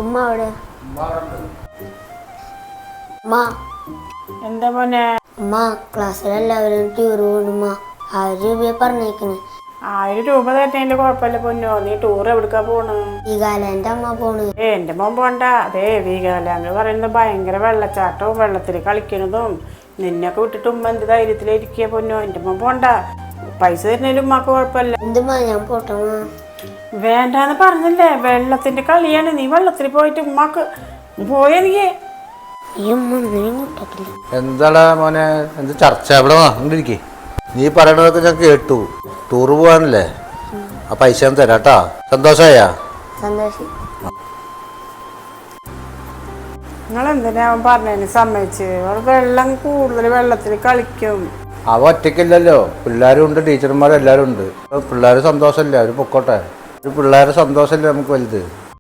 ഉമ്മ അവിടെ എന്താ മോനെ? ഉമ്മ ക്ലാസ്സിലെല്ലാവരും ടൂർ പോകുന്നുമ്മ. 1000 രൂപയെ പറഞ്ഞേക്കണ്. 1000 രൂപ തരുന്നതിന്റെ കുഴപ്പമില്ല പൊന്നോ. നീ ടൂർ എവിടുക്കാ പോണ്? വീഗാലാൻഡ് അമ്മ പോണ്. എന്റെ മോൻ പോണ്ട. അതെ, വീഗാലാൻഡ് പറയുന്നത് ഭയങ്കര വെള്ളച്ചാട്ടവും വെള്ളത്തിൽ കളിക്കുന്നതും. നിന്നൊക്കെ വിട്ടിട്ട് ഉമ്മ എന്ത് ധൈര്യത്തിലിരിക്കുക പൊന്നോ. എന്റെ മോൻ പോണ്ട. പൈസ തരുന്നതിലും ഉമ്മക്ക് കുഴപ്പമില്ല. എന്തുമ്മാ ഞാൻ പോട്ടെ. വേണ്ടാന്ന് പറഞ്ഞില്ലേ, വെള്ളത്തിന്റെ കളിയാണ്. നീ വെള്ളത്തിൽ പോയിട്ട് ഉമ്മാക്ക് പോയെനിക്ക് എന്താടാ മോനെ, എന്ത് ചർച്ച? എവിടെ വന്നിരിക്കേ? നീ പറയണതൊക്കെ ഞാൻ കേട്ടു. ടൂർ പോവാനല്ലേ? ആ പൈസ ഞാൻ തരാട്ടാ. സന്തോഷായ? സന്തോഷം. നിങ്ങൾ എന്തിനാ അവൻ പറഞ്ഞതിന് സമ്മതിച്ച്? വെള്ളം കൂടുതൽ വെള്ളത്തിൽ കളിക്കും. അവ ഒറ്റയ്ക്കില്ലല്ലോ, പിള്ളേരും ഉണ്ട്, ടീച്ചർമാരും എല്ലാവരും ഉണ്ട്. പിള്ളേർ സന്തോഷമല്ലേ, അവർ പൊക്കോട്ടെ. പിള്ളേരുടെ സന്തോഷമല്ലേ നമുക്ക് വലുത്.